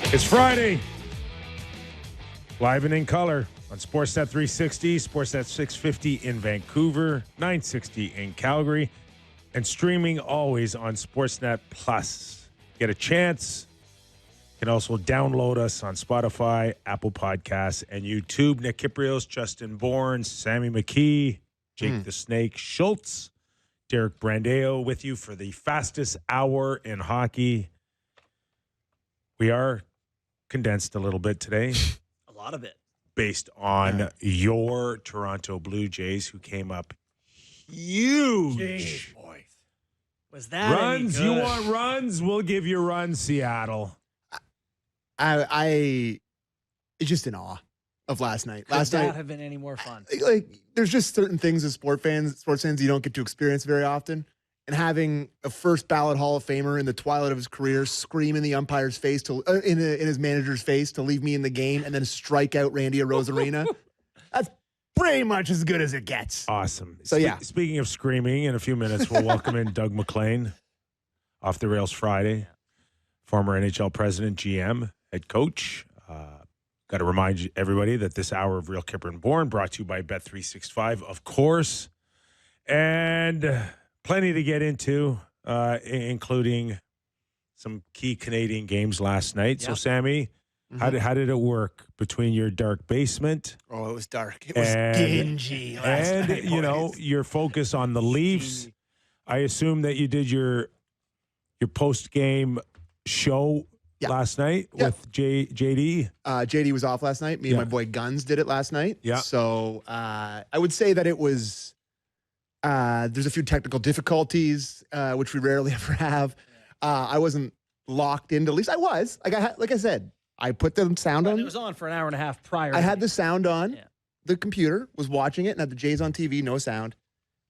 It's Friday. Live and in color on Sportsnet 360, Sportsnet 650 in Vancouver, 960 in Calgary, and streaming always on Sportsnet Plus. Get a chance. You can also download us on Spotify, Apple Podcasts, and YouTube. Nick Kypreos, Justin Bourne, Sammy McKee, Jake the Snake Schultz, Derek Brandeo with you for the fastest hour in hockey. We are condensed a little bit today. A lot of it. Based on your Toronto Blue Jays, who came up huge. Jeez, boys. Was that Runs? any good? You want runs? We'll give you runs, Seattle. I just in awe of last night. Could that have been any more fun? Like, there's just certain things as sports fans you don't get to experience very often. And having a first ballot Hall of Famer in the twilight of his career scream in the umpire's face in his manager's face to leave me in the game, and then strike out Randy Arozarena, that's pretty much as good as it gets. Awesome. So yeah. Speaking of screaming, in a few minutes we'll welcome in Doug MacLean, Off the Rails Friday, former NHL president, GM, head coach. Got to remind everybody that this hour of Real Kyper and Bourne brought to you by Bet365, of course, and plenty to get into, including some key Canadian games last night. Yep. So, Sammy, how did it work between your dark basement? Oh, it was dark. It was dingy last night, boys. You know, your focus on the Leafs. I assume that you did your post-game show last night with JD. JD was off last night. Me and my boy Guns did it last night. Yeah. So I would say that it was... there's a few technical difficulties, which we rarely ever have. I wasn't locked into. At least I was. Like I said, I put the sound on. It was on for an hour and a half prior. I had the sound on. Yeah. The computer was watching it and had the Jays on TV, no sound.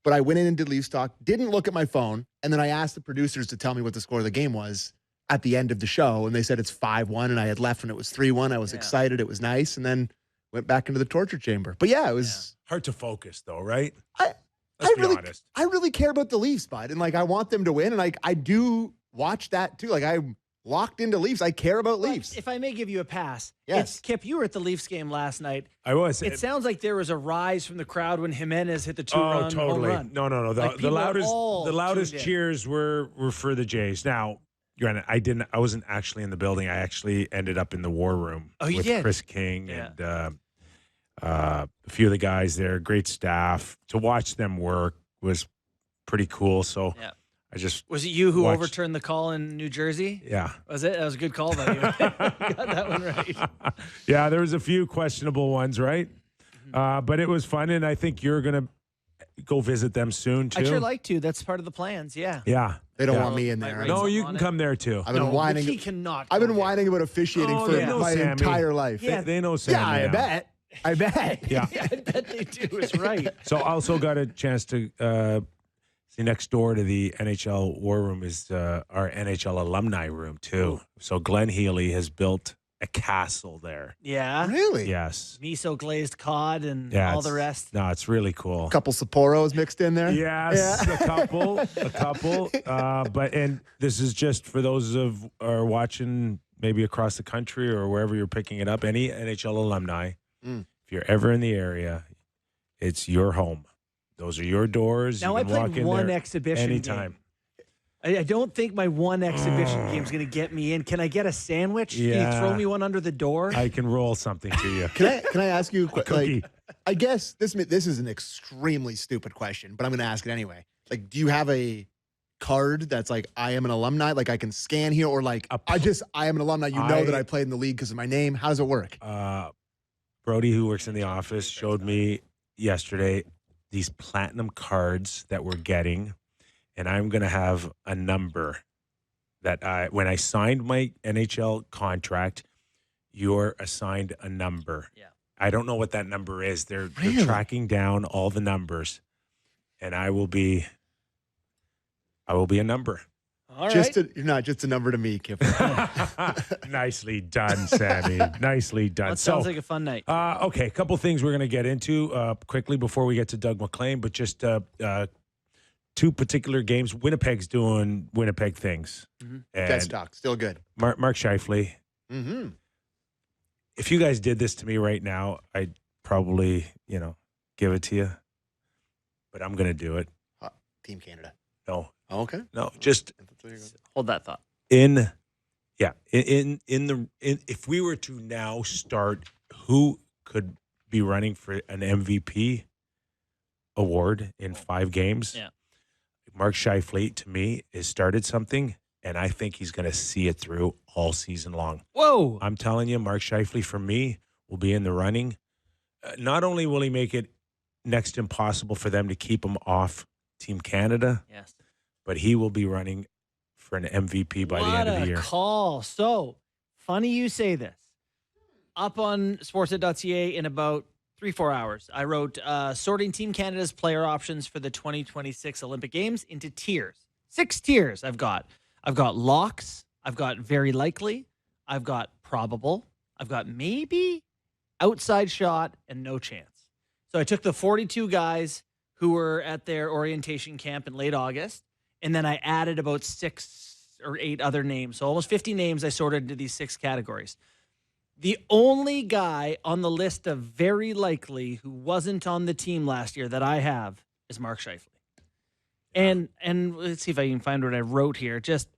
But I went in and did Leafs talk. Didn't look at my phone, and then I asked the producers to tell me what the score of the game was at the end of the show, and they said it's 5-1, and I had left when it was 3-1. I was excited. It was nice, and then went back into the torture chamber. But yeah, it was hard to focus, though, right? I really care about the Leafs, bud. And, I want them to win. And, I do watch that, too. I'm locked into Leafs. I care about Leafs. If I may give you a pass. Yes. Kip, you were at the Leafs game last night. I was. It sounds like there was a rise from the crowd when Jimenez hit the two-run home run. No. The loudest cheers were for the Jays. Now, granted, I wasn't actually in the building. I actually ended up in the war room with Chris King and a few of the guys there. Great staff. To watch them work was pretty cool. So Was it you who overturned the call in New Jersey? Yeah. Was it? That was a good call by you. Got that one right. Yeah, there was a few questionable ones, right? But it was fun, and I think you're going to go visit them soon, too. I'd sure like to. That's part of the plans, yeah. Yeah. They don't want me in there. No, you can come there, too. I've been whining. He cannot. I've been whining about officiating for my entire life. Yeah. They know Sammy. Yeah, I bet. Yeah. I bet they do. It's right. So I also got a chance to see next door to the NHL War Room is our NHL alumni room, too. So Glenn Healy has built a castle there. Yeah. Really? Yes. Miso glazed cod and all the rest. No, it's really cool. A couple Sapporos mixed in there. Yes, a couple. And this is just for those of are watching maybe across the country or wherever you're picking it up. Any NHL alumni, if you're ever in the area, it's your home. Those are your doors. Now you can I walk played in one there exhibition anytime. game. I don't think my one exhibition game is going to get me in. Can I get a sandwich? Yeah. Can you throw me one under the door? I can roll something to you. Can I ask you a cookie? I guess this is an extremely stupid question, but I'm going to ask it anyway. Do you have a card that's I am an alumni, I can scan here, or I am an alumni, know that I played in the league because of my name? How does it work? Brody, who works in the office, showed me yesterday these platinum cards that we're getting, and I'm going to have a number that when I signed my NHL contract, you're assigned a number. Yeah. I don't know what that number is. They're tracking down all the numbers, and I will be a number. All right. You're not just a number to me, Kip. Nicely done, Sammy. Nicely done. That sounds like a fun night. Okay, a couple things we're going to get into quickly before we get to Doug MacLean, but just two particular games. Winnipeg's doing Winnipeg things. Mm-hmm. Dead stock, still good. Mark Scheifele Mm-hmm. If you guys did this to me right now, I'd probably, give it to you. But I'm going to do it. Team Canada. No. Oh, okay. No, just Hold that thought. if we were to now start, who could be running for an MVP award in 5 games? Yeah. Mark Scheifele, to me, has started something, and I think he's going to see it through all season long. Whoa. I'm telling you, Mark Scheifele, for me, will be in the running. Not only will he make it next to impossible for them to keep him off Team Canada, Yes. but he will be running for an MVP by the end of the year. What a call. So, funny you say this. Up on sportsnet.ca in about 3-4 hours, I wrote sorting Team Canada's player options for the 2026 Olympic Games into tiers. 6 tiers I've got. I've got locks. I've got very likely. I've got probable. I've got maybe, outside shot, and no chance. So I took the 42 guys who were at their orientation camp in late August, and then I added about 6 or 8 other names. So almost 50 names I sorted into these 6 categories. The only guy on the list of very likely who wasn't on the team last year that I have is Mark Scheifele. And let's see if I can find what I wrote here. Just,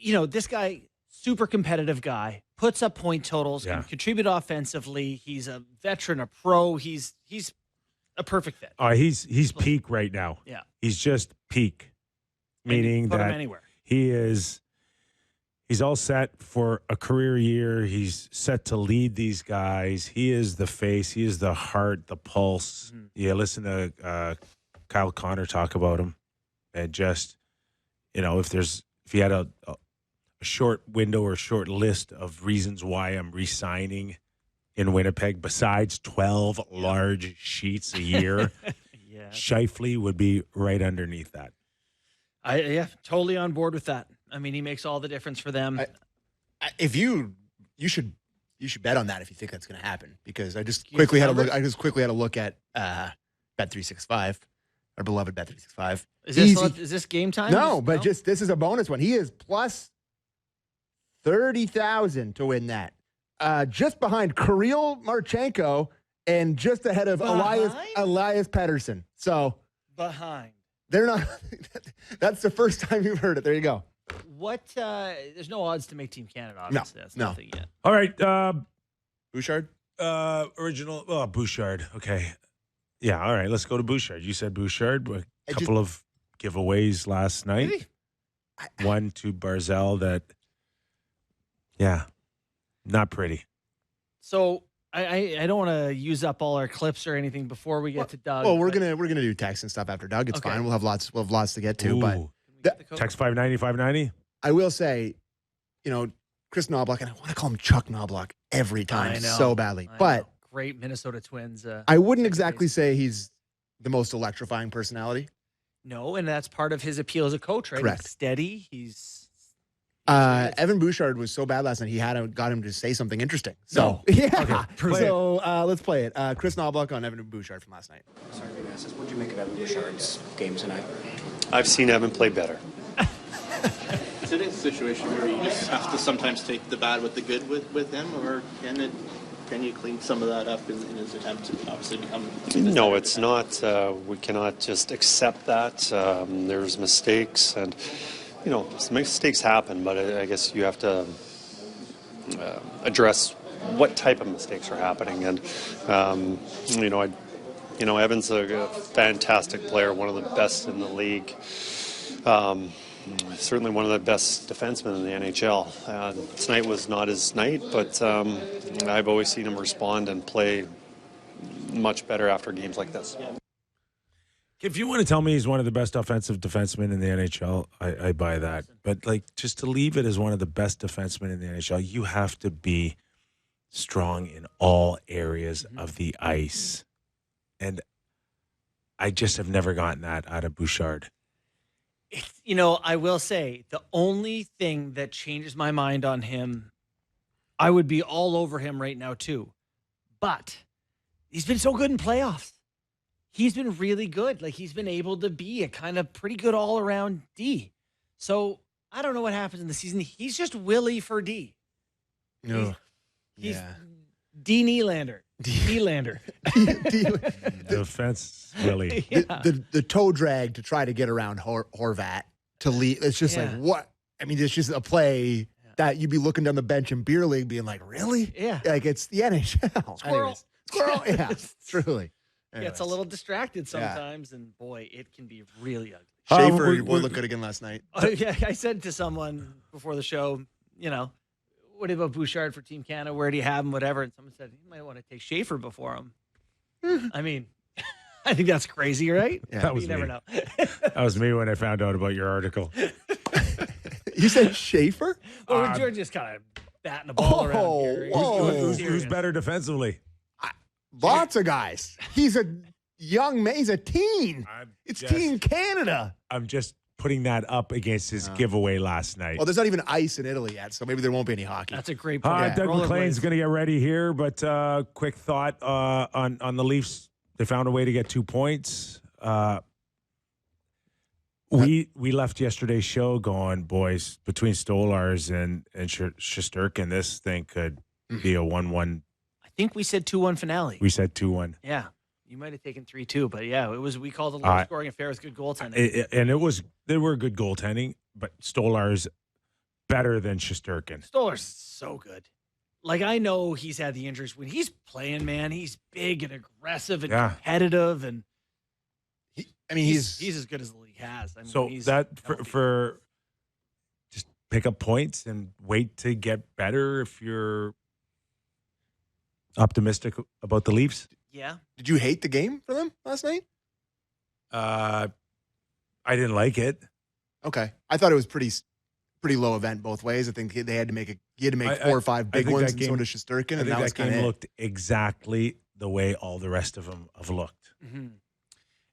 this guy, super competitive guy, puts up point totals, can contribute offensively. He's a veteran, a pro. He's a perfect fit. He's peak right now. Yeah. He's just peak, meaning put him that anywhere. he's all set for a career year. He's set to lead these guys. He is the face. He is the heart, the pulse. Mm-hmm. Yeah, listen to Kyle Connor talk about him, and just if he had a short window or short list of reasons why I'm re-signing in Winnipeg, besides 12 large sheets a year, Scheifele would be right underneath that. Totally on board with that. I mean, he makes all the difference for them. You should bet on that if you think that's going to happen, because I just quickly had a look at Bet365, our beloved Bet365. Is this game time? No, but just this is a bonus one. He is plus 30,000 to win that. Just behind Kirill Marchenko and just ahead of Elias Pettersson. So behind. They're not. That's the first time you've heard it. There you go. What? There's no odds to make Team Canada, obviously. That's nothing yet. All right. Bouchard? Original. Oh, Bouchard. Okay. Yeah. All right. Let's go to Bouchard. You said Bouchard. A couple of giveaways last night. Really? One to Barzell that, not pretty. So I don't want to use up all our clips or anything before we get to Doug. Well, we're gonna do text and stuff after Doug. It's fine. We'll have lots to get to. Ooh. But text 590. I will say, Chris Knobloch, and I want to call him Chuck Knobloch every time so badly. But great Minnesota Twins. I wouldn't exactly say he's the most electrifying personality. No, and that's part of his appeal as a coach, right? Correct. He's steady. He's Evan Bouchard was so bad last night. He got him to say something interesting. So let's play it. Chris Knobloch on Evan Bouchard from last night. Sorry, what did you make of Evan Bouchard's game tonight? I've seen Evan play better. Is it a situation where you just have to sometimes take the bad with the good with him, or can you clean some of that up in his attempt to obviously become? No, it's not. We cannot just accept that. There's mistakes, and mistakes happen, but I guess you have to address what type of mistakes are happening. And Evan's a fantastic player, one of the best in the league. Certainly one of the best defensemen in the NHL. Tonight was not his night, but I've always seen him respond and play much better after games like this. If you want to tell me he's one of the best offensive defensemen in the NHL, I buy that. But just to leave it as one of the best defensemen in the NHL, you have to be strong in all areas of the ice. And I just have never gotten that out of Bouchard. I will say the only thing that changes my mind on him, I would be all over him right now too. But he's been so good in playoffs. He's been really good. He's been able to be a kind of pretty good all-around D. So I don't know what happens in the season. He's just Willie for D. No. He's Yeah. D. Nylander. D-lander. Defense, Willie. Yeah. The toe drag to try to get around Horvat to lead. It's just like, what? I mean, it's just a play that you'd be looking down the bench in beer league being like, really? Yeah. Like, it's the NHL. Squirrel. Anyways. Squirrel. Yeah, truly. Gets a little distracted sometimes, and boy, it can be really ugly. Schaefer, your boy looked good again last night. Oh, yeah, I said to someone before the show, what about Bouchard for Team Canada? Where do you have him? Whatever. And someone said, you might want to take Schaefer before him. I mean, I think that's crazy, right? Yeah, that was you me. never know. That was me when I found out about your article. You said Schaefer? Well, George just kind of batting the ball around here. whoa. Who's better defensively? Lots of guys. He's a young man. He's a teen. It's Team Canada. I'm just putting that up against his giveaway last night. Well, there's not even ice in Italy yet, so maybe there won't be any hockey. That's a great point. Doug MacLean's going to get ready here, but quick thought on the Leafs. They found a way to get 2 points. We left yesterday's show going, boys, between Stolars and Shesterkin, this thing could be a 1-1. I think we said 2-1 finale. We said 2-1. Yeah. You might have taken 3-2, but yeah, we called it a low scoring affair with good goaltending. They were good goaltending, but Stolar's better than Shesterkin. Stolar's so good. Like, I know he's had the injuries. When he's playing, man, he's big and aggressive and competitive, and he's as good as the league has. I mean, so he's that healthy. for just pick up points and wait to get better if you're optimistic about the Leafs. Yeah. Did you hate the game for them last night? I didn't like it. Okay. I thought it was pretty low event both ways. I think they had to make 4 or 5 big ones, and so did Shesterkin, and that was kind of looked exactly the way all the rest of them have looked. Mm-hmm.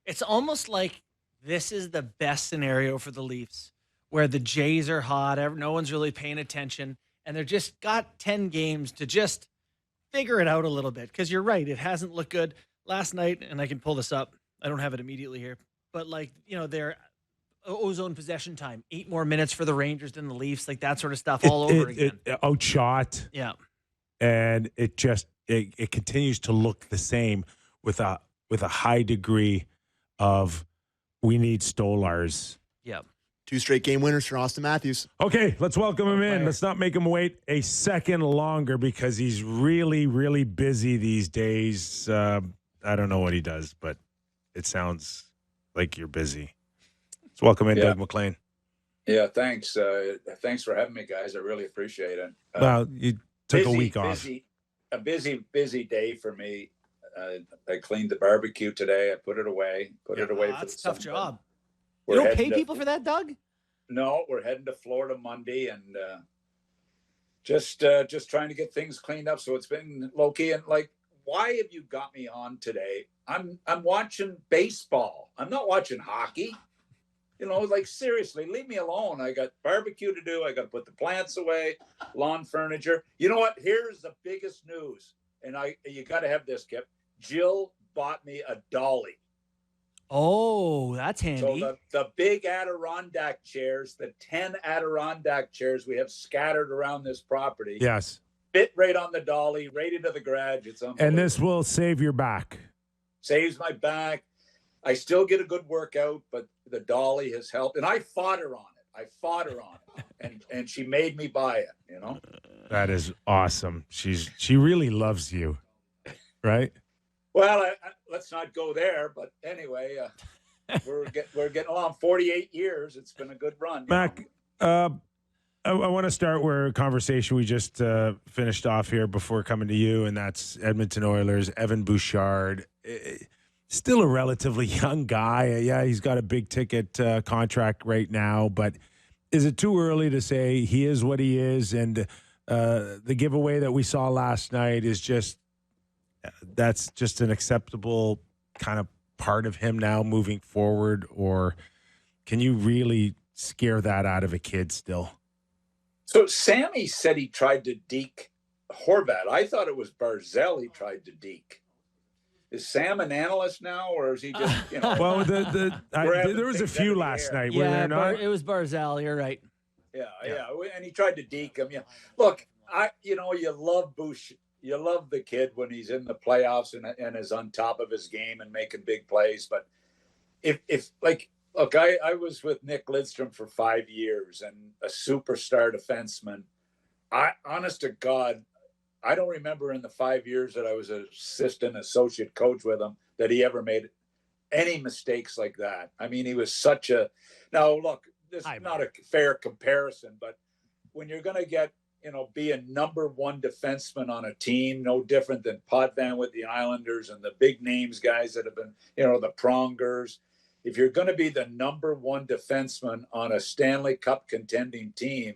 It's almost like this is the best scenario for the Leafs, where the Jays are hot, no one's really paying attention, and they're just got 10 games to just figure it out a little bit. Because you're right, it hasn't looked good last night, and I can pull this up. I don't have it immediately here, but their ozone possession time, 8 more minutes for the Rangers than the Leafs, like that sort of stuff all over again. It outshot. Yeah. And it continues to look the same with a high degree of we need Stolars. Yeah. 2 straight game winners for Austin Matthews. Okay, let's welcome him in. Let's not make him wait a second longer because he's really, really busy these days. I don't know what he does, but it sounds like you're busy. Let's welcome in Doug MacLean. Yeah, thanks. Thanks for having me, guys. I really appreciate it. Well, you took a week off. A busy day for me. I cleaned the barbecue today. I put it away. That's a tough job. You don't pay people for that, Doug? No, we're heading to Florida Monday, and just trying to get things cleaned up. So it's been low key. And like, why have you got me on today? I'm watching baseball. I'm not watching hockey. Like, seriously, leave me alone. I got barbecue to do. I got to put the plants away, lawn furniture. You know what? Here's the biggest news, and you got to have this, Kip. Jill bought me a dolly. Oh, that's handy. So the big Adirondack chairs, the 10 Adirondack chairs we have scattered around this property. Yes. Fit right on the dolly, right into the garage. It's unbelievable. And this will save your back. Saves my back. I still get a good workout, but the dolly has helped. And I fought her on it. And she made me buy it, That is awesome. She really loves you, right? Well, let's not go there. But anyway, we're getting along 48 years. It's been a good run. Mac, I want to start where a conversation we just finished off here before coming to you, and that's Edmonton Oilers, Evan Bouchard. Still a relatively young guy. Yeah, he's got a big ticket contract right now, but is it too early to say he is what he is? And the giveaway that we saw last night is that's just an acceptable kind of part of him now moving forward? Or can you really scare that out of a kid still? So Sammy said he tried to deke Horvat. I thought it was Barzell he tried to deke. Is Sam an analyst now, or is he just, Well, there was a few last night. Yeah, not? it was Barzell. You're right. Yeah. And he tried to deke him. Yeah. Look, you love Bush. You love the kid when he's in the playoffs and is on top of his game and making big plays. But if look, I was with Nick Lidstrom for 5 years and a superstar defenseman. Honest to God, I don't remember in the 5 years that I was an associate coach with him that he ever made any mistakes like that. I mean, he was such a. Now, look, this is not a fair comparison, but when you're going to get, be a number one defenseman on a team, no different than Potvin with the Islanders and the big names guys that have been, the Prongers. If you're going to be the number one defenseman on a Stanley Cup contending team,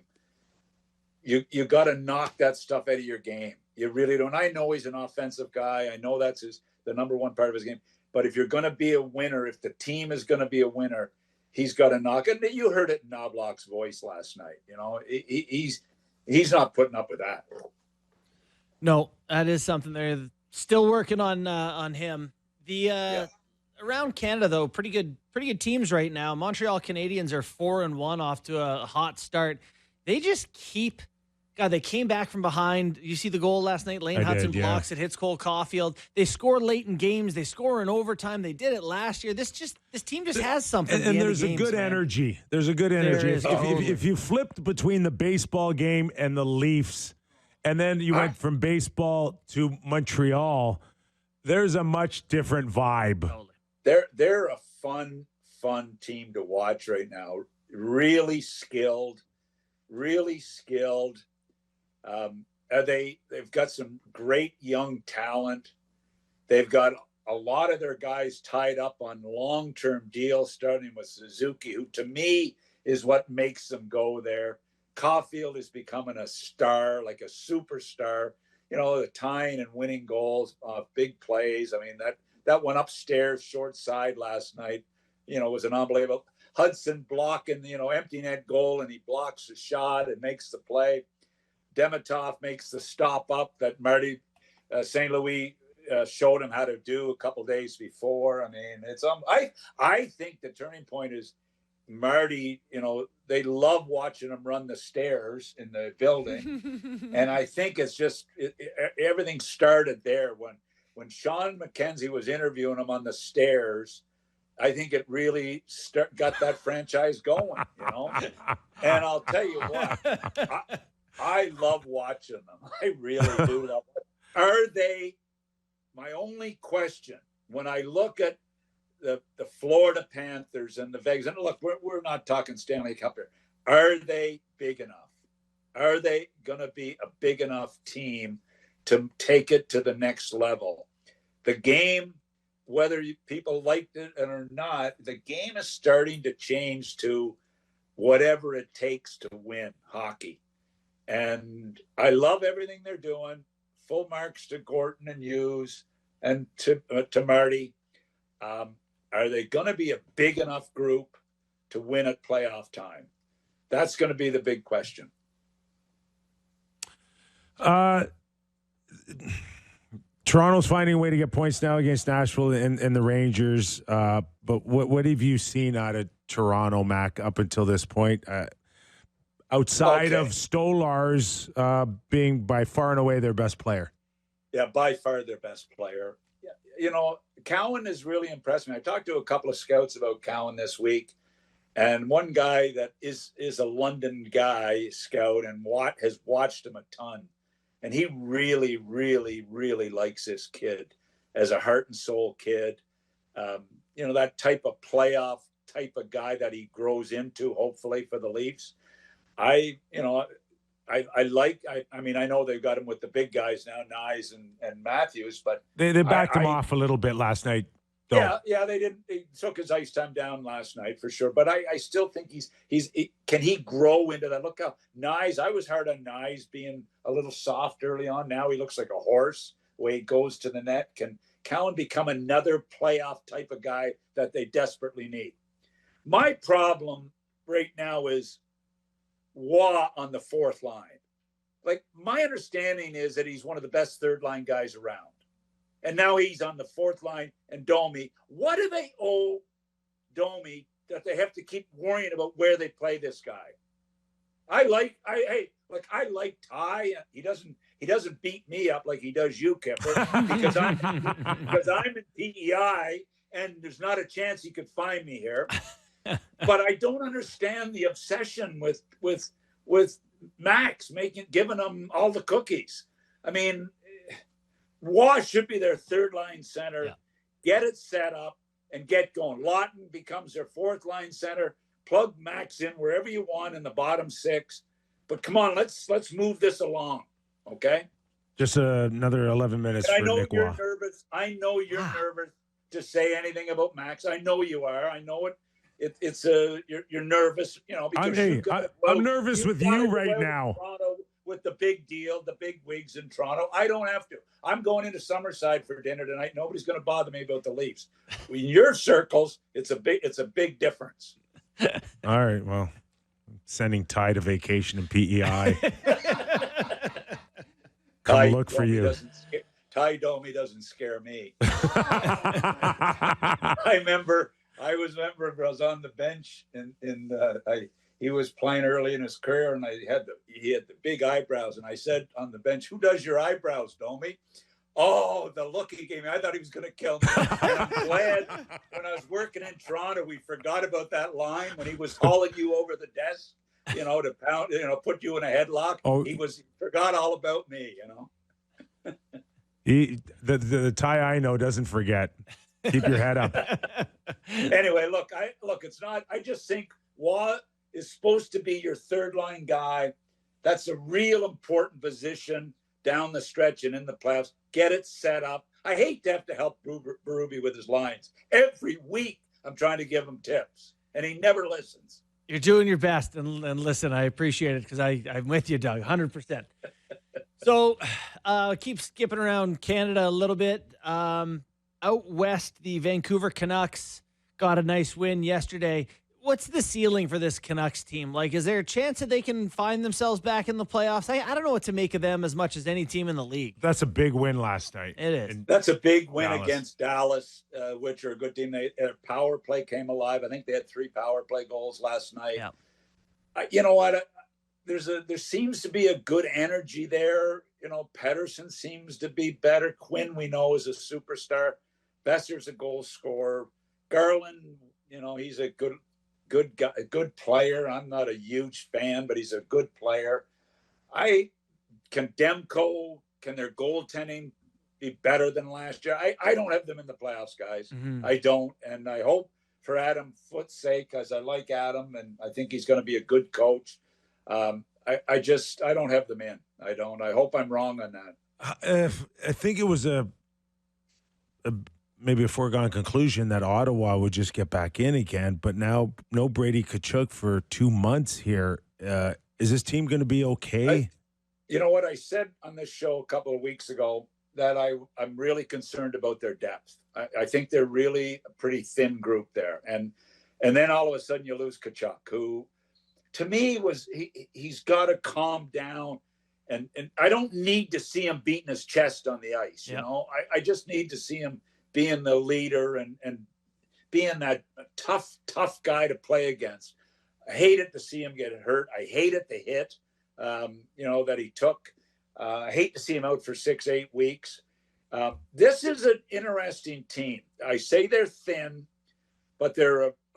you got to knock that stuff out of your game. You really don't. I know he's an offensive guy. I know that's the number one part of his game. But if you're going to be a winner, if the team is going to be a winner, he's got to knock it. And you heard it in Knobloch's voice last night. He's not putting up with that. No, that is something they're still working on him. Around Canada though, pretty good teams right now. Montreal Canadiens are 4-1 off to a hot start. They just keep. God, they came back from behind. You see the goal last night. Lane Hudson blocks it, hits Cole Caulfield. They score late in games. They score in overtime. They did it last year. This team just has something. And there's a good energy. There's a good energy. If you flipped between the baseball game and the Leafs, and then you went from baseball to Montreal, there's a much different vibe. They're a fun team to watch right now. Really skilled. They've got some great young talent. They've got a lot of their guys tied up on long-term deals, starting with Suzuki, who to me is what makes them go there. Caulfield is becoming a star, like a superstar. The tying and winning goals, big plays. I mean, that one upstairs short side last night, was an unbelievable. Hudson blocking, empty net goal, and he blocks the shot and makes the play. Demitov makes the stop up that Marty St. Louis showed him how to do a couple days before. I mean, it's I think the turning point is Marty. They love watching him run the stairs in the building, and I think it's just everything started there when Sean McKenzie was interviewing him on the stairs. I think it really got that franchise going, And I'll tell you what. I love watching them. I really do love them. Are they, my only question, when I look at the Florida Panthers and the Vegas, and look, we're not talking Stanley Cup here. Are they big enough? Are they going to be a big enough team to take it to the next level? The game, whether people liked it or not, the game is starting to change to whatever it takes to win hockey. And I love everything they're doing. Full marks to Gorton and Hughes and to Marty. Are they going to be a big enough group to win at playoff time? That's going to be the big question. Toronto's finding a way to get points now against Nashville and the Rangers. But what have you seen out of Toronto, Mac, up until this point? Outside of Stolarz being by far and away their best player. Yeah, by far their best player. Cowan has really impressed me. I talked to a couple of scouts about Cowan this week, and one guy that is a London guy, scout, and has watched him a ton. And he really, really, really likes this kid as a heart and soul kid. That type of playoff type of guy that he grows into, hopefully, for the Leafs. I know they've got him with the big guys now, Nyes and Matthews, but they backed him off a little bit last night. Though. Yeah, they didn't. He took his ice time down last night for sure, but I still think can he grow into that? Look how Nyes. I was hard on Nyes being a little soft early on. Now he looks like a horse the way he goes to the net. Can Cowan become another playoff type of guy that they desperately need? My problem right now is Waugh on the fourth line. Like, my understanding is that he's one of the best third line guys around. And now he's on the fourth line and Domi. What do they owe Domi that they have to keep worrying about where they play this guy? I like Ty. He doesn't beat me up like he does you, Kyper, because I'm in PEI and there's not a chance he could find me here. But I don't understand the obsession with Max giving him all the cookies. I mean, Waugh should be their third line center. Yeah. Get it set up and get going. Lawton becomes their fourth line center. Plug Max in wherever you want in the bottom six. But come on, let's move this along, okay? Just another 11 minutes and for Nick Waugh. Nervous. I know you're nervous to say anything about Max. I know you are. I know it. It's you're nervous, because I'm nervous with you right now. With the big deal, the big wigs in Toronto. I don't have to. I'm going into Summerside for dinner tonight. Nobody's going to bother me about the Leafs. In your circles, it's a big difference. All right, well, sending Ty to vacation in PEI. Come look for you. Ty Domi doesn't scare me. I was on the bench he was playing early in his career, and he had the big eyebrows. And I said on the bench, "Who does your eyebrows, Domi?" Oh, the look he gave me! I thought he was going to kill me. And I'm glad when I was working in Toronto, we forgot about that line when he was hauling you over the desk, to pound, put you in a headlock. Oh, he forgot all about me, The Ty I know doesn't forget. Keep your head up. Anyway, it's not. I just think Waugh is supposed to be your third line guy. That's a real important position down the stretch and in the playoffs. Get it set up. I hate to have to help Berube with his lines. Every week I'm trying to give him tips, and he never listens. You're doing your best, and listen, I appreciate it because I'm with you, Doug, 100%. So keep skipping around Canada a little bit. Out west, the Vancouver Canucks got a nice win yesterday. What's the ceiling for this Canucks team? Like, is there a chance that they can find themselves back in the playoffs? I don't know what to make of them as much as any team in the league. That's a big win last night. It is. That's a big win against Dallas, which are a good team. Their power play came alive. I think they had 3 power play goals last night. Yeah. You know what? There seems to be a good energy there. Pettersson seems to be better. Quinn, we know, is a superstar. Besser's a goal scorer. Garland, he's a good guy, a good player. I'm not a huge fan, but he's a good player. Can their goaltending be better than last year? I don't have them in the playoffs, guys. Mm-hmm. I don't. And I hope for Adam Foote's sake, because I like Adam and I think he's going to be a good coach. I don't have them in. I don't. I hope I'm wrong on that. I think it was maybe a foregone conclusion that Ottawa would just get back in again, but now no Brady Tkachuk for 2 months here. Is this team going to be okay? You know what I said on this show a couple of weeks ago, that I'm really concerned about their depth. I think they're really a pretty thin group there. And then all of a sudden you lose Tkachuk, who to me he's got to calm down. And I don't need to see him beating his chest on the ice. Yep. I just need to see him being the leader and being that tough guy to play against. I hated to see him get hurt. I hated the hit, that he took. I hate to see him out for 6-8 weeks. This is an interesting team. I say they're thin, but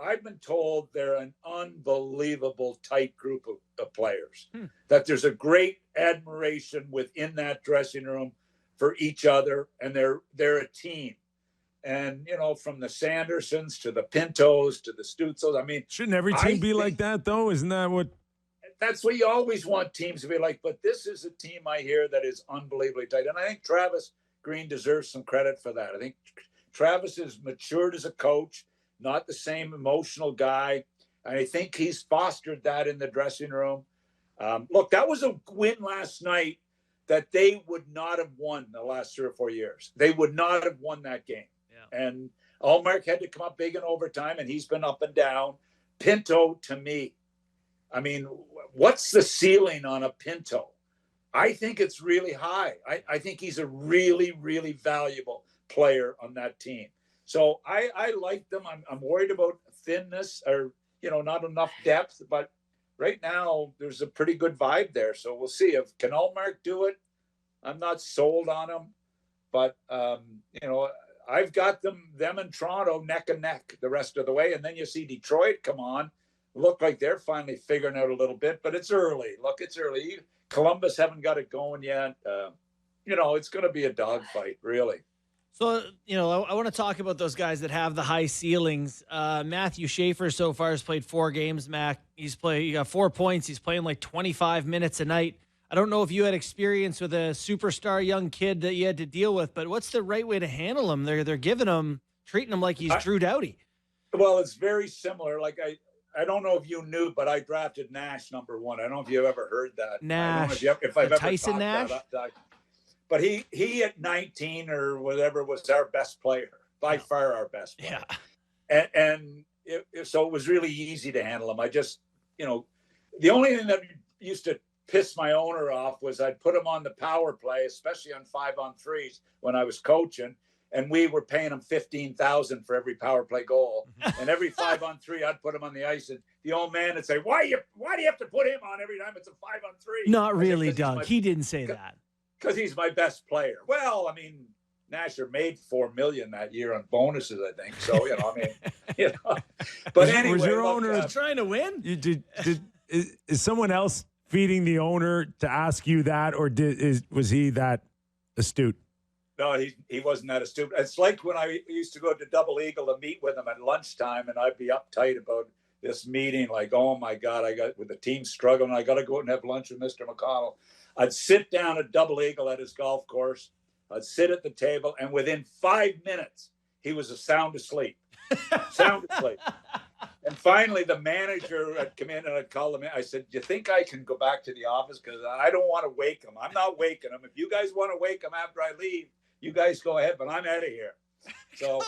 I've been told they're an unbelievable tight group of players. That there's a great admiration within that dressing room for each other, and they're a team. And, from the Sandersons to the Pintos to the Stutzels, I mean. Shouldn't every team be like that, though? Isn't that what? That's what you always want teams to be like. But this is a team I hear that is unbelievably tight. And I think Travis Green deserves some credit for that. I think Travis has matured as a coach, not the same emotional guy. And I think he's fostered that in the dressing room. Look, that was a win last night that they would not have won the last 3 or 4 years. They would not have won that game. And Allmark had to come up big in overtime, and he's been up and down. Pinto, to me, I mean, what's the ceiling on a Pinto? I think it's really high. I think he's a really, really valuable player on that team. So I like them. I'm worried about thinness or, not enough depth, but right now there's a pretty good vibe there. So we'll see. If can Ullmark do it, I'm not sold on him, but I've got them in Toronto neck and neck the rest of the way. And then you see Detroit come on, look like they're finally figuring out a little bit, but it's early. Look, it's early. Columbus haven't got it going yet. It's going to be a dogfight, really. So, I want to talk about those guys that have the high ceilings. Matthew Schaefer so far has played 4 games, Mac. He got 4 points. He's playing like 25 minutes a night. I don't know if you had experience with a superstar young kid that you had to deal with, but what's the right way to handle him? They're treating him like he's Drew Doughty. Well, it's very similar. Like I don't know if you knew, but I drafted Nash number 1. I don't know if you've ever heard that. Nash. If I've ever Tyson Nash. But he at 19 or whatever was our best player, by far our best player. Yeah. So it was really easy to handle him. I just, the only thing that used to piss my owner off was I'd put him on the power play, especially on 5-on-3s when I was coaching, and we were paying him $15,000 for every power play goal. And every 5-on-3, I'd put him on the ice, and the old man would say, "Why do you have to put him on every time it's a 5-on-3?" Not really, Doug. He didn't say that. Because he's my best player. Well, I mean, Nasher made $4 million that year on bonuses, I think. So But anyway, was your owner trying to win? Is someone else feeding the owner to ask you that, or was he that astute? No, he wasn't that astute. It's like when I used to go to Double Eagle to meet with him at lunchtime, and I'd be uptight about this meeting, like, oh my God, with the team struggling, I got to go out and have lunch with Mr. McConnell. I'd sit down at Double Eagle at his golf course. I'd sit at the table, and within 5 minutes, he was sound asleep. And finally, the manager had come in, and I'd call him in. I said, "Do you think I can go back to the office? Because I don't want to wake him. I'm not waking him. If you guys want to wake him after I leave, you guys go ahead, but I'm out of here." So,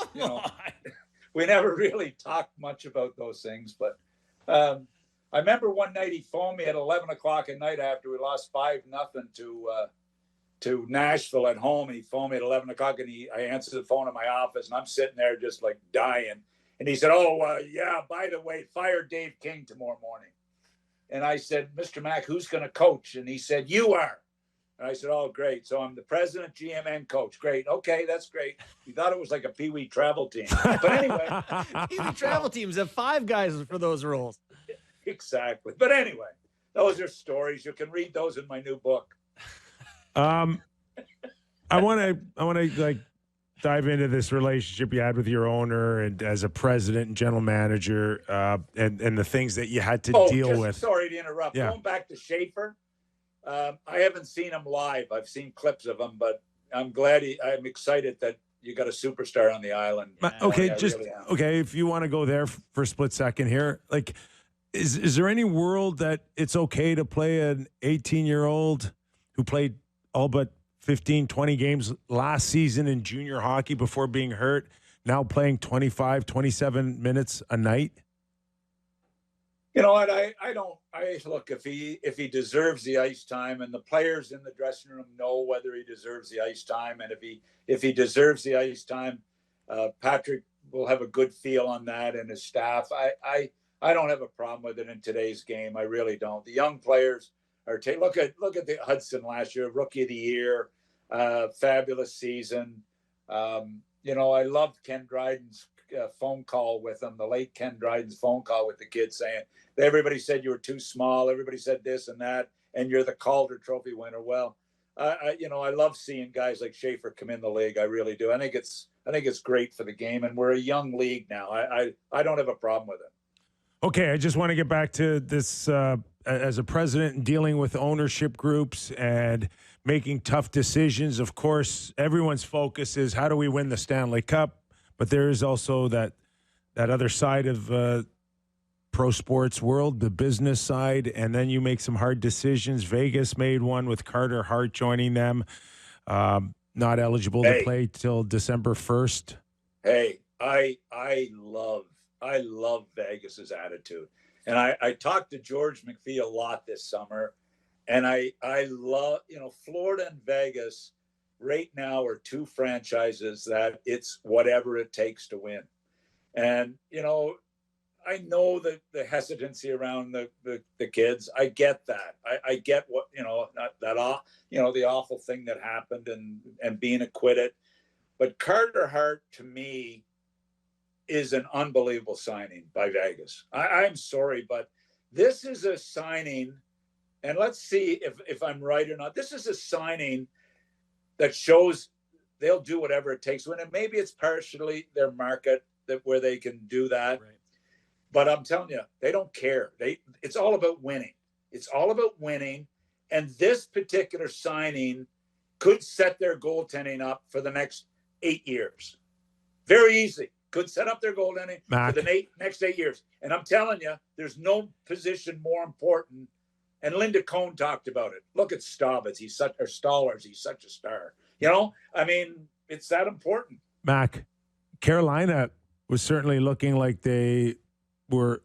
we never really talked much about those things. But I remember one night he phoned me at 11 o'clock at night after we lost 5-0 to Nashville at home. And he phoned me at 11 o'clock, and I answered the phone in my office, and I'm sitting there just like dying. And he said, yeah, by the way, fire Dave King tomorrow morning. And I said, "Mr. Mack, who's going to coach?" And he said, "You are." And I said, "Oh, great. So I'm the president, GM, and coach. Great. Okay, that's great." He thought it was like a Pee-wee travel team. But anyway. Pee-wee travel teams have 5 guys for those roles. Exactly. But anyway, those are stories. You can read those in my new book. I want to dive into this relationship you had with your owner and as a president and general manager, and the things that you had to deal with. Sorry to interrupt. Yeah. Going back to Schaefer, I haven't seen him live. I've seen clips of him, but I'm excited that you got a superstar on the island. Okay, if you want to go there for a split second here, like, is there any world that it's okay to play an 18-year-old who played all but 15, 20 games last season in junior hockey before being hurt, now playing 25, 27 minutes a night? You know what? I look, if he deserves the ice time, and the players in the dressing room know whether he deserves the ice time, and if he deserves the ice time, Patrick will have a good feel on that, and his staff. I don't have a problem with it in today's game. I really don't. The young players are look at the Hudson last year, Rookie of the Year, fabulous season. I loved Ken Dryden's phone call with him, the late Ken Dryden's phone call with the kids, saying everybody said you were too small, everybody said this and that, and you're the Calder Trophy winner. Well, I love seeing guys like Schaefer come in the league. I really do. I think it's great for the game, and we're a young league now. I don't have a problem with it. Okay, I just want to get back to this as a president and dealing with ownership groups and making tough decisions. Of course, everyone's focus is how do we win the Stanley Cup, but there is also that other side of pro sports world, the business side, and then you make some hard decisions. Vegas made one with Carter Hart joining them, not eligible to play till December 1st. Hey, I love Vegas's attitude. And I talked to George McPhee a lot this summer, and I love, Florida and Vegas right now are 2 franchises that it's whatever it takes to win. And, I know the hesitancy around the kids. I get that. I get what, the awful thing that happened and being acquitted. But Carter Hart, to me, is an unbelievable signing by Vegas. I'm sorry, but this is a signing, and let's see if I'm right or not. This is a signing that shows they'll do whatever it takes. And maybe it's partially their market where they can do that. Right. But I'm telling you, they don't care. It's all about winning. It's all about winning. And this particular signing could set their goaltending up for the next 8 years. Very easy. Could set up their goaltending for the next 8 years. And I'm telling you, there's no position more important. And Linda Cohn talked about it. Look at Staubitz. He's such a star. It's that important. Mac, Carolina was certainly looking like they were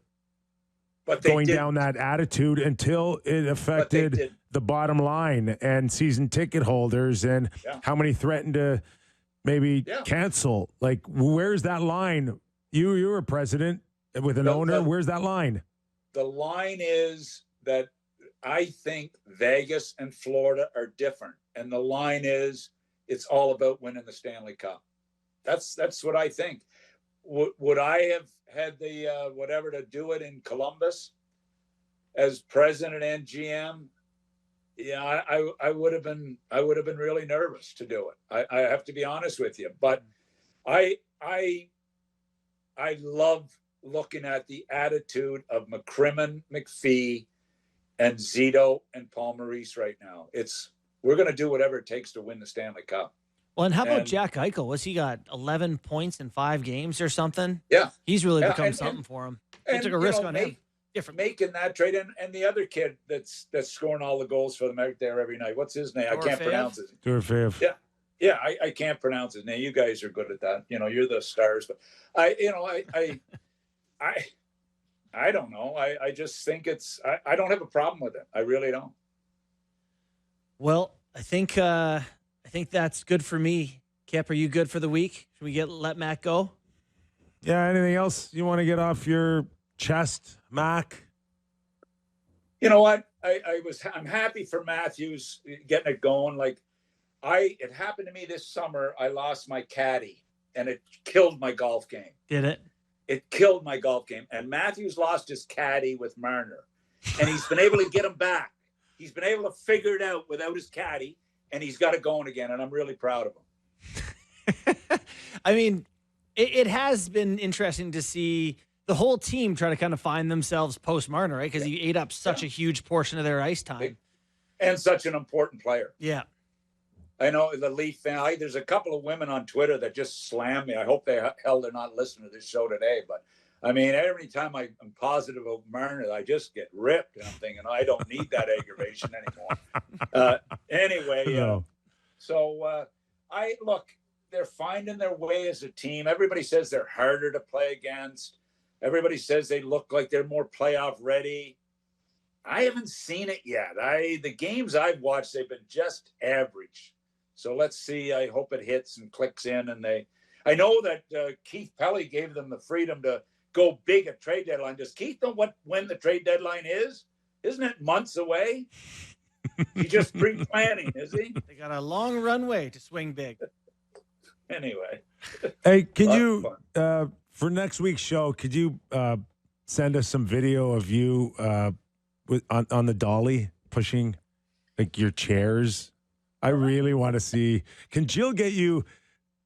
going down that attitude until it affected the bottom line and season ticket holders and how many threatened to maybe cancel. Like, where's that line? You were president with an owner. Where's that line? The line is that I think Vegas and Florida are different. And the line is it's all about winning the Stanley Cup. That's what I think. Would I have had the whatever to do it in Columbus as president and GM? Yeah, I would have been really nervous to do it. I have to be honest with you, but I love looking at the attitude of McCrimmon, McPhee, and Zito and Paul Maurice right now. We're going to do whatever it takes to win the Stanley Cup. Well, and how about Jack Eichel? Was he got 11 points in 5 games or something? Yeah. He's really become something for him. They took a risk on him. Making that trade. And the other kid that's scoring all the goals for them out there every night. What's his name? I can't pronounce it. Dorofeev. Yeah. Yeah, I can't pronounce his name. You guys are good at that. You're the stars. But I don't know. I just think I don't have a problem with it. I really don't. Well, I think that's good for me. Kip, are you good for the week? Should we let Mac go? Yeah. Anything else you want to get off your chest, Mac? You know what? I'm happy for Matthews getting it going. It happened to me this summer. I lost my caddy and it killed my golf game. Did it? It killed my golf game. And Matthews lost his caddy with Marner. And he's been able to get him back. He's been able to figure it out without his caddy. And he's got it going again. And I'm really proud of him. I mean, it has been interesting to see the whole team try to kind of find themselves post Marner, right? Because he ate up such a huge portion of their ice time. And such an important player. Yeah. I know the Leaf fan. There's a couple of women on Twitter that just slam me. I hope they're not listening to this show today. But I mean, every time I'm positive of Marner, I just get ripped, and I'm thinking I don't need that aggravation anymore. Anyway, so I look. They're finding their way as a team. Everybody says they're harder to play against. Everybody says they look like they're more playoff ready. I haven't seen it yet. The games I've watched, they've been just average. So let's see. I hope it hits and clicks in. And I know that Keith Pelly gave them the freedom to go big at trade deadline. Does Keith know when the trade deadline is? Isn't it months away? He's just pre-planning, is he? They got a long runway to swing big. Anyway. Hey, can you, for next week's show, could you send us some video of you on the dolly pushing your chairs? I really want to see. Can Jill get you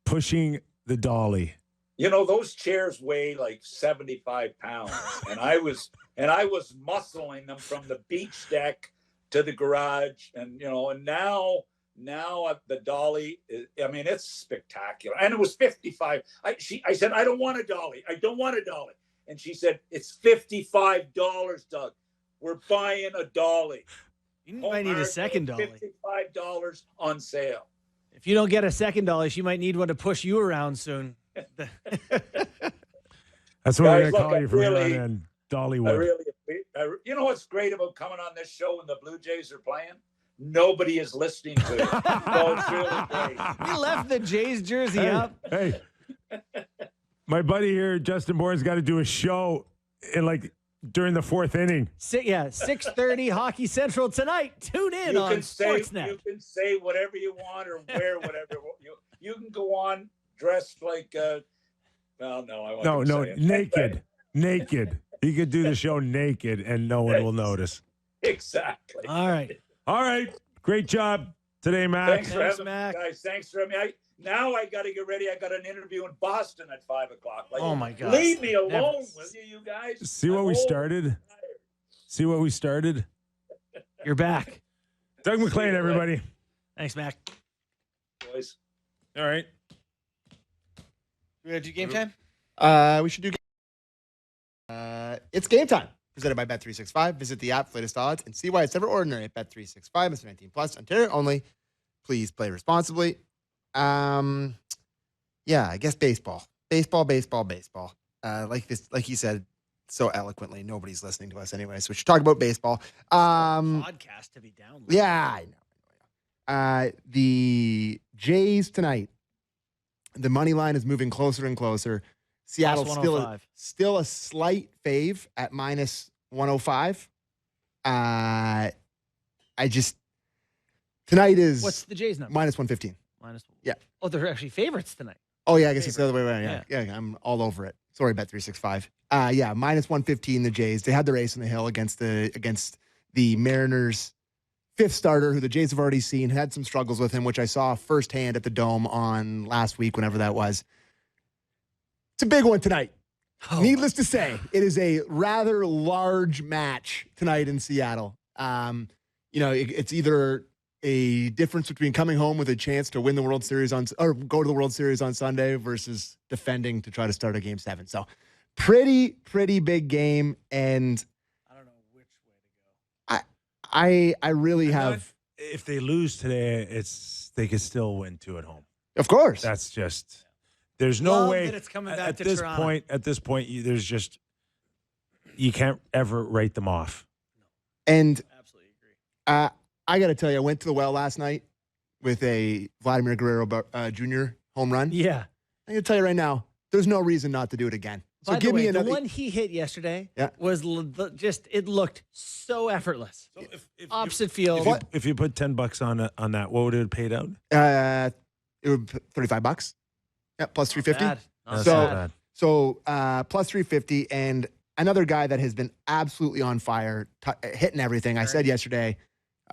pushing the dolly? Those chairs weigh like 75 pounds, and I was muscling them from the beach deck to the garage, and now the dolly. It's spectacular, and it was 55. I said I don't want a dolly. I don't want a dolly, and she said it's $55, Doug. We're buying a dolly. You might need a second dolly. $55 on sale. If you don't get a second dolly, she might need one to push you around soon. That's what we're going to call you from here on in, Dollywood. You know what's great about coming on this show when the Blue Jays are playing? Nobody is listening to it. So it's really great. We left the Jays jersey up. Hey, my buddy here, Justin Bourne's got to do a show during the fourth inning. 6:30 Hockey Central tonight. Tune in on Sportsnet. You can say whatever you want or wear whatever you can go on dressed like. Well, no, I won't. No, naked. He could do the show naked, and no one will notice. Exactly. All right. Great job today, Mac. Thanks for having me, guys. Thanks for having me. Now I got to get ready. I got an interview in Boston at 5:00. Oh my God! Leave me alone, will you guys? See what we started. You're back. Doug MacLean, everybody. Thanks, Mac. Boys. All right. We gonna do game time? We should do. It's game time. Presented by Bet365. Visit the app for latest odds and see why it's never ordinary at Bet365. It's 19 plus. Ontario only. Please play responsibly. I guess baseball. Like you said so eloquently, nobody's listening to us anyway, so we should talk about baseball. Podcast to be downloaded. Yeah, I know. The Jays tonight. The money line is moving closer and closer. Seattle still a slight fave at minus 105. Tonight is what's the Jays number? Minus 115. Yeah. Oh, they're actually favorites tonight. Oh yeah, I guess it's the other way around. Yeah, I'm all over it. Sorry, Bet365. Minus 115. The Jays. They had the race on the hill against the Mariners' fifth starter, who the Jays have already seen, had some struggles with him, which I saw firsthand at the Dome on last week, whenever that was. It's a big one tonight. Oh. Needless to say, it is a rather large match tonight in Seattle. It's either a difference between coming home with a chance to win the World Series or go to the World Series on Sunday versus defending to try to start a Game 7. So pretty big game, and I don't know which way to go. I really have. If they lose today, they could still win 2 at home. Of course, that's just. There's no way that it's coming back at to this Toronto. point. At this point, you can't ever write them off. And absolutely agree. I got to tell you, I went to the well last night with a Vladimir Guerrero Jr. home run. Yeah, I'm going to tell you right now, there's no reason not to do it again. So By give the way, me another. The one he hit yesterday was it looked so effortless. So if opposite field. If you put $10 on that, what would it have paid out? It would put $35. Yeah, plus 350. So plus 350, and another guy that has been absolutely on fire, hitting everything. I said yesterday,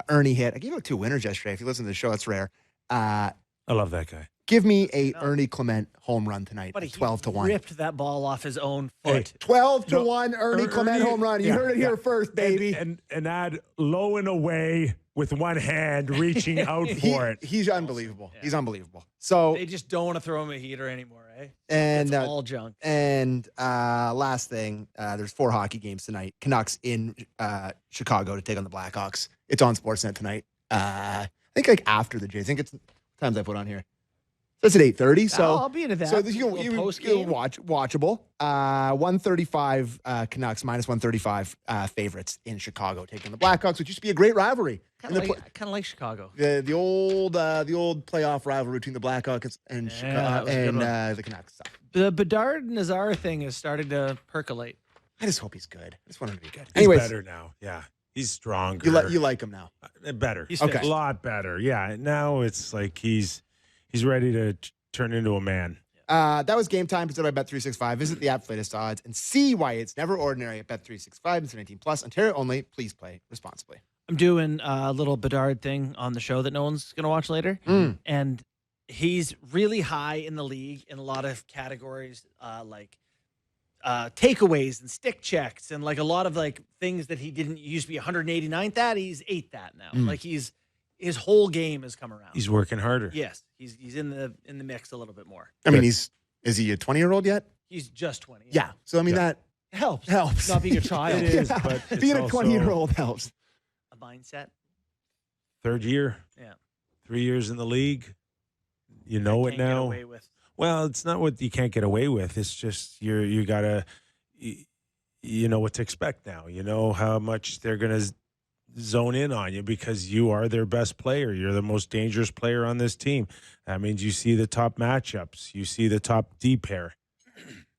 Ernie hit. I gave out 2 winners yesterday. If you listen to the show, that's rare. I love that guy. Give me a Ernie Clement home run tonight. 12-1. Ripped that ball off his own foot. 12-1 Ernie Clement home run. You heard it here first, baby. And add low and away with one hand reaching out for it. He's unbelievable. Yeah. He's unbelievable. So they just don't want to throw him a heater anymore, eh? And it's all junk. And last thing, there's 4 hockey games tonight. Canucks in Chicago to take on the Blackhawks. It's on Sportsnet tonight. I think after the Jays. I think it's times I put on here. That's at 8:30. So I'll be into that. So you watchable. 135 Canucks minus 135 favorites in Chicago taking the Blackhawks, which used to be a great rivalry. Kind of like Chicago. The old playoff rivalry between the Blackhawks and Chicago and the Canucks. The Bedard Nazar thing has started to percolate. I just hope he's good. I just want him to be good. Anyways, he's better now. Yeah. He's stronger. You like him now? Better. He's a lot better. Yeah. Now it's like he's ready to turn into a man. That was Game Time presented by Bet365. Visit the app for latest odds and see why it's never ordinary at Bet365. It's 19 plus. Ontario only. Please play responsibly. I'm doing a little Bedard thing on the show that no one's going to watch later. And he's really high in the league in a lot of categories, like takeaways and stick checks and like a lot of like things that he didn't used to be 189th at. He's 8th at now. Like his whole game has come around. He's working harder. Yes, he's in the mix a little bit more. I mean, is he a 20-year-old yet? He's just 20. Yeah. So I mean that helps. Not being a child. It is, but being a 20-year-old helps. A mindset. 3rd year. Yeah. 3 years in the league. You know it now. Get away with. Well, it's not what you can't get away with. It's just you gotta, you know what to expect now. You know how much they're gonna zone in on you because you are their best player. You're the most dangerous player on this team. That means you see the top matchups. You see the top D pair.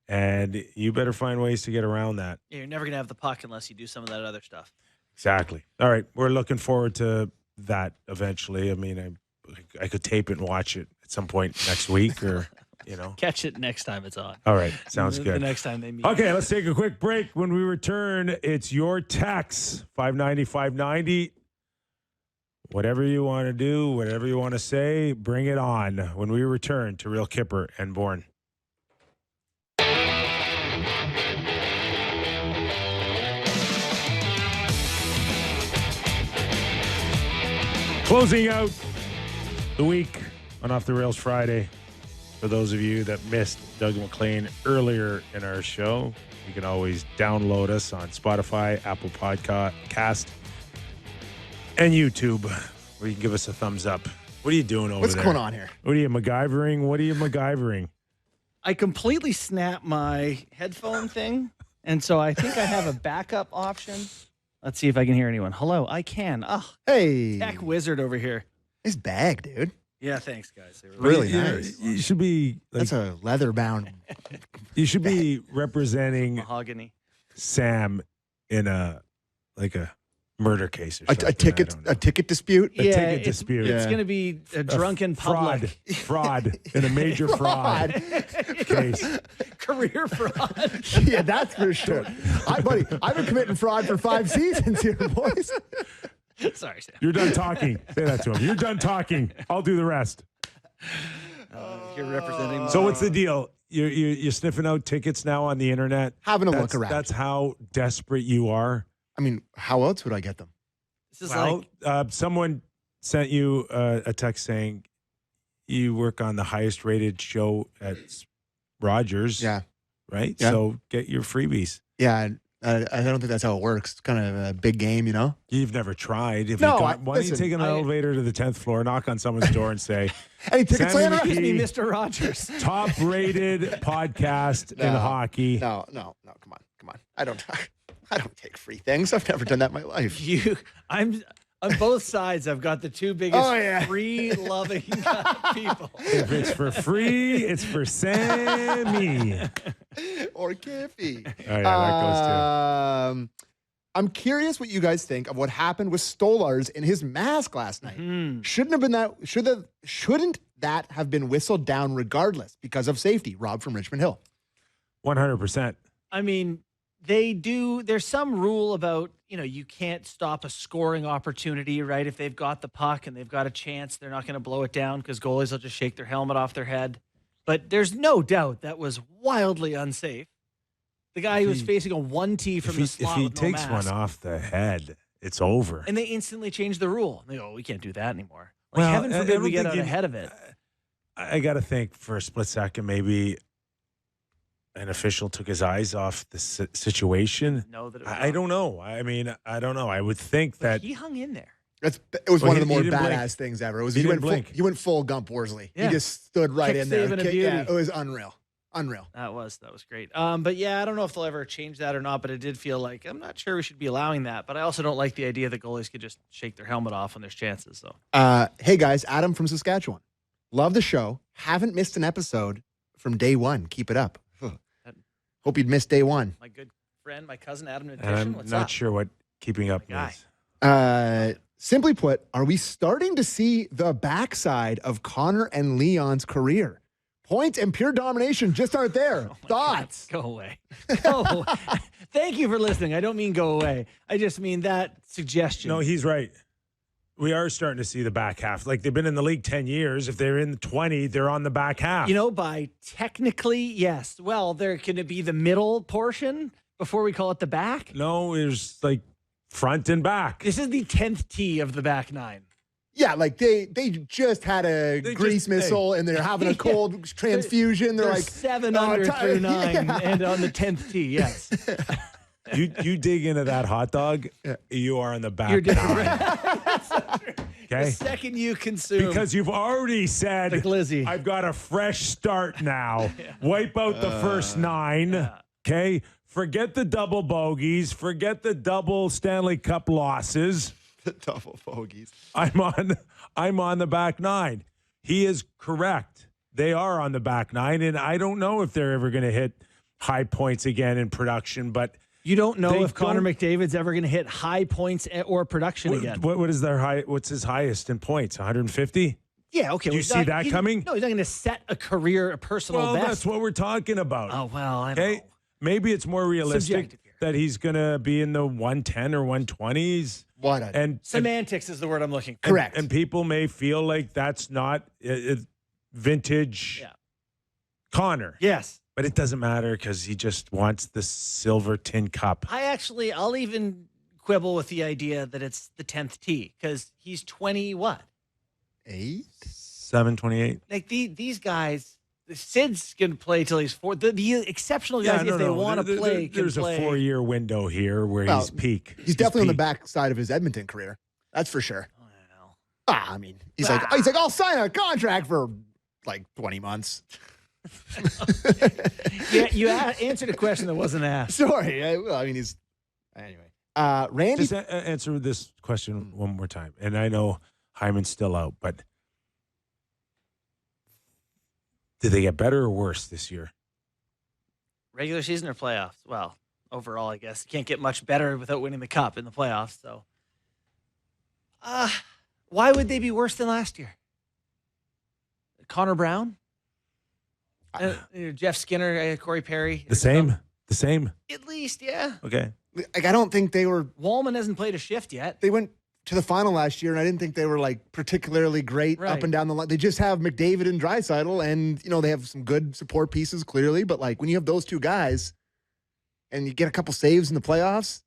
And you better find ways to get around that. Yeah, you're never going to have the puck unless you do some of that other stuff. Exactly. All right. We're looking forward to that eventually. I mean, I could tape it and watch it at some point next week or, Catch it next time it's on. All right. Sounds The good. next time they meet. Okay, let's take a quick break. When we return, it's your text, 590-590. Whatever you want to do, whatever you want to say, bring it on when we return to Real Kyper and Bourne. Closing out the week on Off the Rails Friday. For those of you that missed Doug MacLean earlier in our show, you can always download us on Spotify, Apple Podcast, and YouTube, where you can give us a thumbs up. What are you doing over What's there? going on here? What are you MacGyvering? What are you MacGyvering? I completely snapped my headphone thing, and so I think I have a backup option. Let's see if I can hear anyone. Hello, I can. Oh, Hey. tech wizard over here. His bag, dude. Yeah, thanks, guys. They Really You- nice. You should be like, That's a leather bound. you should be representing mahogany. Sam in a murder case or something. A ticket I don't know. ticket dispute. A ticket dispute. It's Yeah. going to be a drunken public fraud in a major fraud case. career fraud. Yeah, that's for sure. Buddy, I've been committing fraud for 5 seasons here, boys. Sorry, Sam. You're done talking. Say that to him. You're done talking. I'll do the rest. You're representing. So what's the deal? You're sniffing out tickets now on the internet? Having a look around. That's how desperate you are? I mean, how else would I get them? This is like Someone sent you a text saying you work on the highest rated show at Rogers. Yeah. Right? Yeah. So get your freebies. Yeah, I don't think that's how it works. It's kind of a big game, you know? You've never tried. No, why don't you listen, take an elevator to the 10th floor, knock on someone's door and say, Any tickets, Sammy Landry? McKee, excuse me, Mr. Rogers. top rated podcast in No. hockey. No, come on. I don't take free things. I've never done that in my life. I'm on both sides. I've got the two biggest Oh, yeah. free loving people. If it's for free, it's for Sammy. Or Kiffy. Oh, yeah, that goes too. I'm curious what you guys think of what happened with Stolarz in his mask last night. Shouldn't that have been whistled down regardless because of safety? Rob from Richmond Hill. 100%. I mean, there's some rule about, you can't stop a scoring opportunity, right? If they've got the puck and they've got a chance, they're not going to blow it down because goalies will just shake their helmet off their head. But there's no doubt that was wildly unsafe. The guy who was facing a 1T from the slot If he with no takes mask. one off the head, it's over. And they instantly changed the rule. They go, we can't do that anymore. Like, Well, heaven I forbid don't we get think out you- ahead of it. I got to think for a split second, maybe an official took his eyes off the situation. Know that it was I don't know. I mean, I don't know. I would think that he hung in there. It was Well, one of the he more didn't blink. badass things ever. It was He he, didn't went blink. he went full Gump Worsley. Yeah. He just stood right Kick in there. save and a Yeah, beauty. it was unreal. That was great. But yeah, I don't know if they'll ever change that or not, but it did feel like I'm not sure we should be allowing that. But I also don't like the idea that goalies could just shake their helmet off when there's chances. So Hey guys, Adam from Saskatchewan. Love the show. Haven't missed an episode from day one. Keep it up. Hope you'd missed day one. my good friend, my cousin Adam and Nutrition, I'm what's not up? sure what keeping up My means. Simply put, are we starting to see the backside of Connor and Leon's career? Points and pure domination just aren't there. Thoughts? Go away. Go away. Thank you for listening. I don't mean go away. I just mean that suggestion. No, he's right. We are starting to see the back half. Like they've been in the league 10 years. If they're in the 20, they're on the back half. By technically, yes. Well, there can it be the middle portion before we call it the back? No, there's like front and back. This is the 10th tee of the back nine. Yeah, like they just had a grease missile and they're having a cold transfusion. They're like 7 under through 9 and on the 10th tee, yes. You dig into that hot dog, you are on the back. You're different. The Okay? second you consume. Because you've already said, The glizzy. I've got a fresh start now. Wipe out the first 9. Okay? Forget the double bogeys. Forget the double Stanley Cup losses. the double bogeys. I'm on the back 9. He is correct. They are on the back 9, and I don't know if they're ever going to hit high points again in production, but You don't know They if Connor don't- McDavid's ever going to hit high points or production again. what is their high? What's his highest in points? 150. Yeah, okay. Do you he's see not- that he's- coming? No, he's not going to set a personal Well, best. that's what we're talking about. Oh, well, I don't Okay, know. maybe it's more realistic Subjective here. that he's going to be in the 110 or 120s. What? And Semantics is the word I'm looking for. Correct. And people may feel like that's not vintage Yeah. Connor. Yes. But it doesn't matter because he just wants the silver tin cup. I'll even quibble with the idea that it's the 10th tee because he's 20 what? 8? 728. Like these guys, Sid's going to play till he's 4. The exceptional guys, if they want to play, can There's play. a 4-year window here where Well, he's peak. He's definitely on the peak. back side of his Edmonton career. That's for sure. Well, I mean, he's like, I'll sign a contract for like 20 months. yeah, you answered a question that wasn't asked. Sorry. I mean, he's anyway. Randy. Just answer this question one more time. And I know Hyman's still out, but did they get better or worse this year? Regular season or playoffs? Well, overall, I guess. You can't get much better without winning the cup in the playoffs. So, why would they be worse than last year? Connor Brown? Jeff Skinner, Corey Perry? The same? The same? At least, yeah. Okay. Like, I don't think they were. Wallman hasn't played a shift yet. They went to the final last year, and I didn't think they were like particularly great Right. up and down the line. They just have McDavid and Draisaitl, and they have some good support pieces clearly. But like when you have those two guys, and you get a couple saves in the playoffs,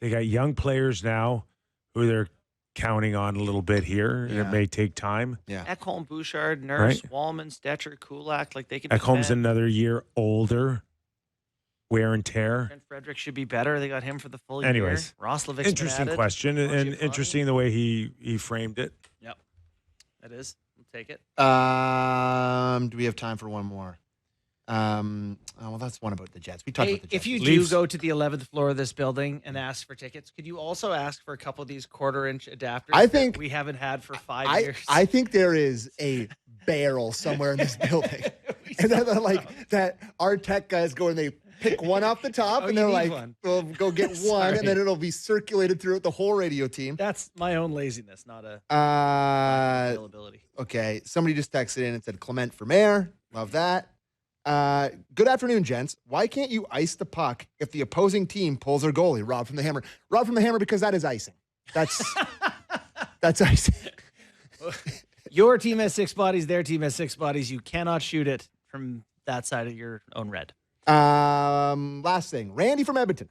They got young players now who they're counting on a little bit here, and it Yeah. may take time. Ekholm, Bouchard, Nurse, Right. Wallman, Stetcher, Kulak, like they can. Ekholm's defend. another year older, wear and tear. Trent Frederick should be better. They got him for the full Anyways, year. Roslovic's Interesting question, and interesting the way he framed it. Yep, that is. We'll take it. do we have time for one more? Well, that's one about the Jets. We talked Hey, about the Jets. if you Leafs. do go to the 11th floor of this building and ask for tickets, could you also ask for a couple of these quarter-inch adapters? I that think- we haven't had for 5 years. I think there is a barrel somewhere in this building, and then like that. Our tech guys go and they pick one off the top, Oh, and you they're need like, one. "We'll go get one," Sorry. and then it'll be circulated throughout the whole radio team. That's my own laziness, not a availability. Okay, somebody just texted in and said Clement for mayor. Love that. Good afternoon, gents. Why can't you ice the puck if the opposing team pulls their goalie? Rob from the Hammer. Rob from the Hammer, because that is icing. That's icing. Your team has 6 bodies. Their team has 6 bodies. You cannot shoot it from that side of your own red. Last thing, Randy from Edmonton.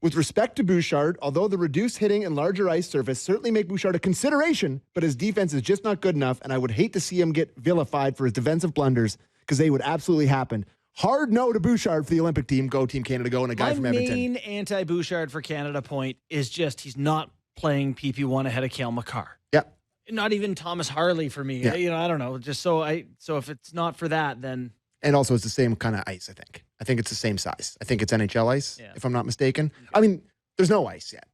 With respect to Bouchard, although the reduced hitting and larger ice surface certainly make Bouchard a consideration, but his defense is just not good enough, and I would hate to see him get vilified for his defensive blunders because they would absolutely happen. Hard no to Bouchard for the Olympic team. Go Team Canada, go, and a guy My from Edmonton. main anti-Bouchard for Canada point is just he's not playing PP1 ahead of Cale Makar. Yep. Not even Thomas Harley for me. Yeah. I don't know. Just so if it's not for that, then And also, it's the same kind of ice, I think. I think it's the same size. I think it's NHL ice, Yeah. if I'm not mistaken. I mean, there's no ice yet.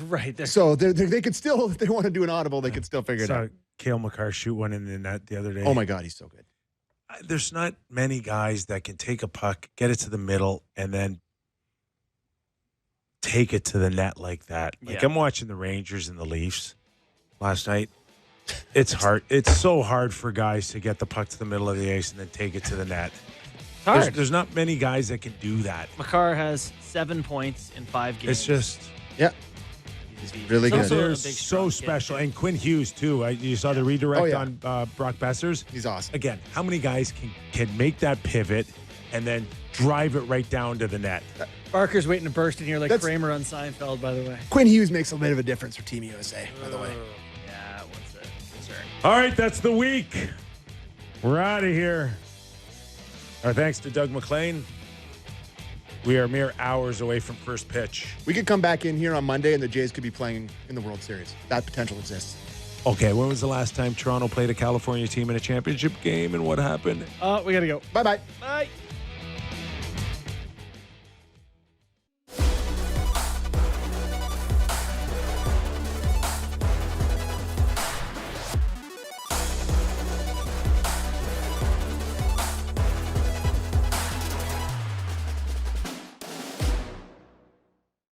right there. So they could still, if they want to do an audible, they could still figure it Saw out. Cale Makar shoot one in the net the other day. Oh, my God, he's so good. There's not many guys that can take a puck, get it to the middle, and then take it to the net like that. Like Yeah. I'm watching the Rangers and the Leafs last night. It's hard. It's so hard for guys to get the puck to the middle of the ice and then take it to the net. It's hard. There's not many guys that can do that. Makar has 7 points in 5 games. It's just Yeah. He's really So- good. so- they're a big, so strong kid. special. And Quinn Hughes too. You saw the redirect Oh, yeah. on Brock Besser's. He's awesome. Again, how many guys can make that pivot and then drive it right down to the net? Barker's waiting to burst in here like That's- Kramer on Seinfeld, by the way. Quinn Hughes makes a bit of a difference for Team USA, by the way. Yeah, what's the concern? All right, that's the week. We're out of here. Our thanks to Doug MacLean. We are mere hours away from first pitch. We could come back in here on Monday and the Jays could be playing in the World Series. That potential exists. Okay, when was the last time Toronto played a California team in a championship game and what happened? We got to go. Bye-bye. Bye.